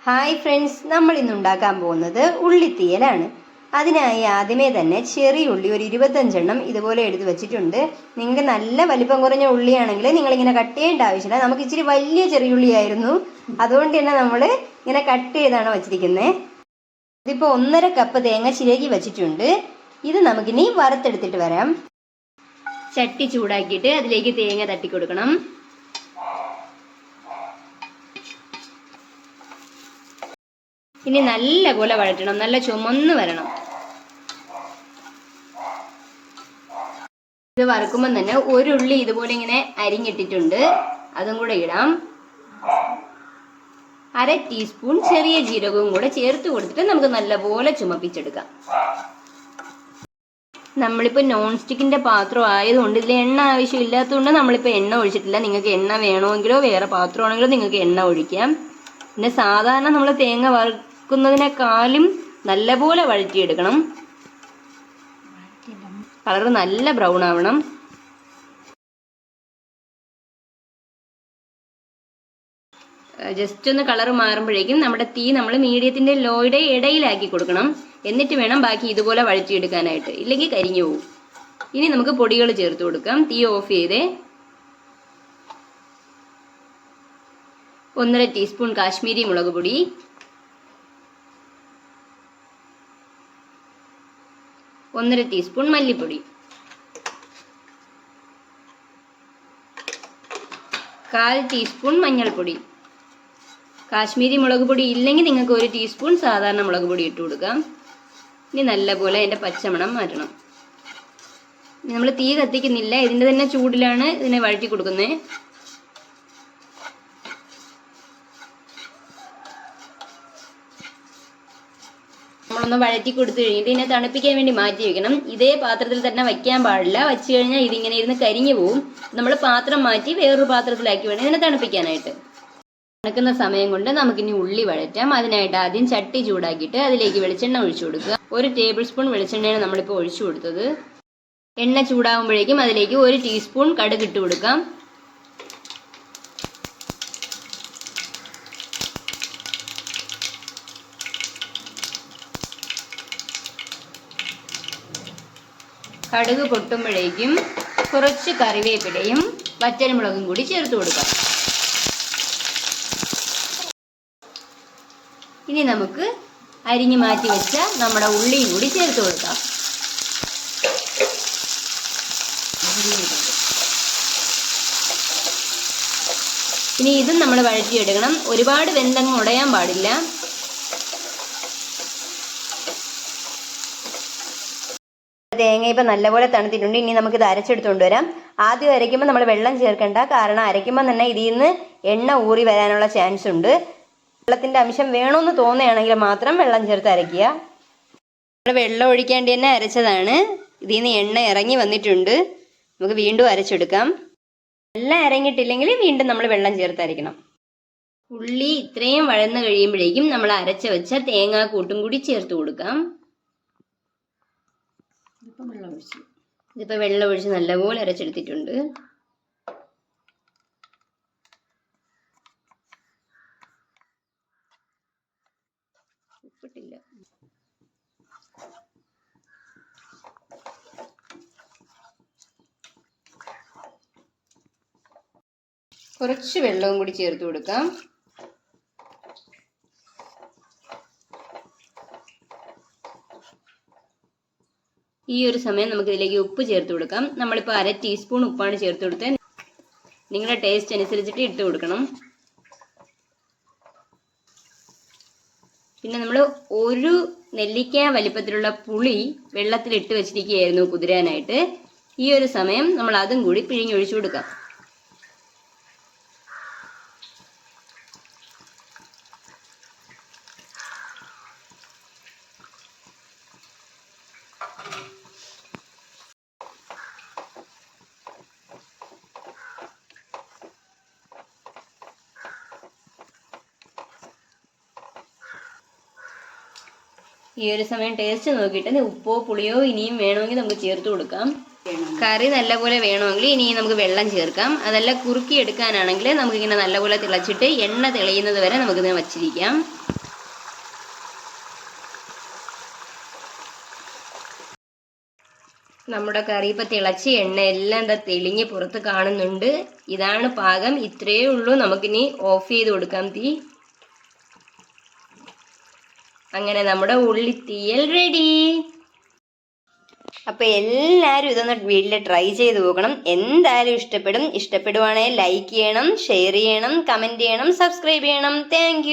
Hi friends, നമ്മൾ ഇന്ന് ഉണ്ടാക്കാൻ പോകുന്നത് ഉള്ളിത്തീയലാണ്. അതിനായി ആദ്യമേ തന്നെ ചെറിയ ഉള്ളി ഒരു 25 ഇതുപോലെ എടുത്ത് വെച്ചിട്ടുണ്ട്. നിങ്ങൾക്ക് നല്ല വലിപ്പം കുറഞ്ഞ ഉള്ളിയാണെങ്കിൽ നിങ്ങളിങ്ങനെ കട്ട് ചെയ്യേണ്ട ആവശ്യമില്ല. നമുക്ക് ഇച്ചിരി വലിയ ചെറിയ ഉള്ളിയായിരുന്നു, അതുകൊണ്ട് തന്നെ നമ്മൾ ഇങ്ങനെ കട്ട് ചെയ്താണ് വെച്ചിരിക്കുന്നത്. ഇതിപ്പോൾ 1.5 കപ്പ് തേങ്ങ ചിരകി വെച്ചിട്ടുണ്ട്. ഇത് നമുക്കിനി വറുത്തെടുത്തിട്ട് വരാം. ചട്ടി ചൂടാക്കിയിട്ട് അതിലേക്ക് തേങ്ങ തട്ടി കൊടുക്കണം. ഇനി നല്ല പോലെ വഴറ്റണം, നല്ല ചുമന്ന് വരണം. ഇത് വറുക്കുമ്പോൾ തന്നെ ഒരു ഉള്ളി ഇതുപോലെ ഇങ്ങനെ അരിഞ്ഞിട്ടിട്ടുണ്ട്, അതും കൂടെ ഇടാം. 1/2 ടീസ്പൂൺ ചെറിയ ജീരകവും കൂടെ ചേർത്ത് കൊടുത്തിട്ട് നമുക്ക് നല്ലപോലെ ചുമപ്പിച്ചെടുക്കാം. നമ്മളിപ്പോൾ നോൺ സ്റ്റിക്കിന്റെ പാത്രം ആയതുകൊണ്ട് ഇതിൽ എണ്ണ ആവശ്യമില്ലാത്തതുകൊണ്ട് നമ്മളിപ്പോൾ എണ്ണ ഒഴിച്ചിട്ടില്ല. നിങ്ങൾക്ക് എണ്ണ വേണമെങ്കിലോ വേറെ പാത്രമാണെങ്കിലോ നിങ്ങൾക്ക് എണ്ണ ഒഴിക്കാം. പിന്നെ സാധാരണ നമ്മൾ തേങ്ങ വറുക്കുന്നതിനേക്കാളും നല്ലപോലെ വഴറ്റിയെടുക്കണം. കളർ നല്ല ബ്രൗൺ ആവണം. ജസ്റ്റ് ഒന്ന് കളർ മാറുമ്പോഴേക്കും നമ്മുടെ തീ നമ്മൾ മീഡിയത്തിന്റെ ലോയുടെ ഇടയിലാക്കി കൊടുക്കണം. എന്നിട്ട് വേണം ബാക്കി ഇതുപോലെ വഴറ്റിയെടുക്കാനായിട്ട്, ഇല്ലെങ്കിൽ കരിഞ്ഞു പോകും. ഇനി നമുക്ക് പൊടികൾ ചേർത്ത് കൊടുക്കാം. തീ ഓഫ് ചെയ്തേ. 1.5 ടീസ്പൂൺ കാശ്മീരി മുളക് പൊടി, 1.5 ടീസ്പൂൺ മല്ലിപ്പൊടി, 1/4 ടീസ്പൂൺ മഞ്ഞൾപ്പൊടി. കാശ്മീരി മുളക് പൊടി ഇല്ലെങ്കിൽ നിങ്ങൾക്ക് 1 ടീസ്പൂൺ സാധാരണ മുളക് പൊടി ഇട്ട് കൊടുക്കാം. ഇനി നല്ലപോലെ അതിൻ്റെ പച്ചമണം മാറ്റണം. നമ്മൾ തീ കത്തിക്കുന്നില്ല, ഇതിൻ്റെ തന്നെ ചൂടിലാണ് ഇതിനെ വഴറ്റി കൊടുക്കുന്നത്. നമ്മളൊന്ന് വഴറ്റി കൊടുത്തു കഴിഞ്ഞിട്ട് ഇതിനെ തണുപ്പിക്കാൻ വേണ്ടി മാറ്റി വെക്കണം. ഇതേ പാത്രത്തിൽ തന്നെ വയ്ക്കാൻ പാടില്ല. വെച്ച് കഴിഞ്ഞാൽ ഇതിങ്ങനെ ഇരുന്ന് കരിഞ്ഞു പോവും. നമ്മൾ പാത്രം മാറ്റി വേറൊരു പാത്രത്തിലാക്കി വേണം ഇതിനെ തണുപ്പിക്കാനായിട്ട്. തണുക്കുന്ന സമയം കൊണ്ട് നമുക്കിനി ഉള്ളി വഴറ്റാം. അതിനായിട്ട് ആദ്യം ചട്ടി ചൂടാക്കിയിട്ട് അതിലേക്ക് വെളിച്ചെണ്ണ ഒഴിച്ചു കൊടുക്കുക. 1 ടേബിൾ സ്പൂൺ വെളിച്ചെണ്ണയാണ് നമ്മളിപ്പോൾ ഒഴിച്ചു കൊടുത്തത്. എണ്ണ ചൂടാകുമ്പോഴേക്കും അതിലേക്ക് 1 ടീസ്പൂൺ കടുക് ഇട്ട് കൊടുക്കാം. കടുക് പൊട്ടുമ്പോഴേക്കും കുറച്ച് കറിവേപ്പിലയും വറ്റൽമുളകും കൂടി ചേർത്ത് കൊടുക്കാം. ഇനി നമുക്ക് അരിഞ്ഞു മാറ്റി വെച്ച നമ്മുടെ ഉള്ളിയും കൂടി ചേർത്ത് കൊടുക്കാം. ഇനി ഇതും നമ്മൾ വഴറ്റിയെടുക്കണം. ഒരുപാട് വെന്തങ്ങ് ഉടയാൻ പാടില്ല. തേങ്ങ ഇപ്പം നല്ലപോലെ തണുത്തിട്ടുണ്ട്. ഇനി നമുക്കിത് അരച്ചെടുത്തുകൊണ്ട് വരാം. ആദ്യം അരയ്ക്കുമ്പോൾ നമ്മൾ വെള്ളം ചേർക്കേണ്ട, കാരണം അരയ്ക്കുമ്പോൾ തന്നെ ഇതിൽ നിന്ന് എണ്ണ ഊറി വരാനുള്ള ചാൻസ് ഉണ്ട്. വെള്ളത്തിൻ്റെ അംശം വേണമെന്ന് തോന്നുകയാണെങ്കിൽ മാത്രം വെള്ളം ചേർത്ത് അരയ്ക്കുക. നമ്മൾ വെള്ളം ഒഴിക്കാണ്ട് തന്നെ അരച്ചതാണ്. ഇതിൽ നിന്ന് എണ്ണ ഇറങ്ങി വന്നിട്ടുണ്ട്. നമുക്ക് വീണ്ടും അരച്ചെടുക്കാം. എല്ലാം ഇറങ്ങിയിട്ടില്ലെങ്കിൽ വീണ്ടും നമ്മൾ വെള്ളം ചേർത്ത് അരയ്ക്കണം. ഉള്ളി ഇത്രയും വഴന്ന് കഴിയുമ്പോഴേക്കും നമ്മൾ അരച്ച വെച്ച തേങ്ങാക്കൂട്ടും കൂടി ചേർത്ത് കൊടുക്കാം. ഇതിപ്പോൾ വെള്ളം ഒഴിച്ച് നല്ലപോലെ അരച്ചെടുത്തിട്ടുണ്ട്. ഉപ്പിട്ടില്ല. കുറച്ച് വെള്ളവും കൂടി ചേർത്ത് കൊടുക്കാം. ഈ ഒരു സമയം നമുക്ക് ഇതിലേക്ക് ഉപ്പ് ചേർത്ത് കൊടുക്കാം. നമ്മളിപ്പോൾ 1/2 ടീസ്പൂൺ ഉപ്പാണ് ചേർത്ത് കൊടുത്തത്. നിങ്ങളുടെ ടേസ്റ്റ് അനുസരിച്ചിട്ട് ഇട്ട് കൊടുക്കണം. പിന്നെ നമ്മൾ 1 നെല്ലിക്ക വലിപ്പത്തിലുള്ള പുളി വെള്ളത്തിലിട്ട് വെച്ചിരിക്കുകയായിരുന്നു കുതിരാനായിട്ട്. ഈ ഒരു സമയം നമ്മൾ അതും കൂടി പിഴിഞ്ഞൊഴിച്ചു കൊടുക്കാം. ഈ ഒരു സമയം ടേസ്റ്റ് നോക്കിയിട്ട് ഉപ്പോ പുളിയോ ഇനിയും വേണമെങ്കിൽ നമുക്ക് ചേർത്ത് കൊടുക്കാം. കറി നല്ലപോലെ വേണമെങ്കിൽ ഇനി നമുക്ക് വെള്ളം ചേർക്കാം. അതല്ല കുറുക്കി എടുക്കാനാണെങ്കിൽ നമുക്കിങ്ങനെ നല്ലപോലെ തിളച്ചിട്ട് എണ്ണ തെളിയുന്നത് വരെ നമുക്കിതിനെ വച്ചിരിക്കാം. നമ്മുടെ കറി ഇപ്പം തിളച്ച് എണ്ണ എല്ലാം എന്താ തെളിഞ്ഞ് പുറത്ത് കാണുന്നുണ്ട്. ഇതാണ് പാകം. ഇത്രയേ ഉള്ളൂ. നമുക്കിനി ഓഫ് ചെയ്ത് കൊടുക്കാം തീ. അങ്ങനെ നമ്മുടെ ഉള്ളിത്തീയൽ റെഡി. അപ്പൊ എല്ലാവരും ഇതൊന്ന് വീട്ടിൽ ട്രൈ ചെയ്ത് നോക്കണം. എന്തായാലും ഇഷ്ടപ്പെടും. ഇഷ്ടപ്പെടുവാണെങ്കിൽ ലൈക്ക് ചെയ്യണം, ഷെയർ ചെയ്യണം, കമന്റ് ചെയ്യണം, സബ്സ്ക്രൈബ് ചെയ്യണം. താങ്ക്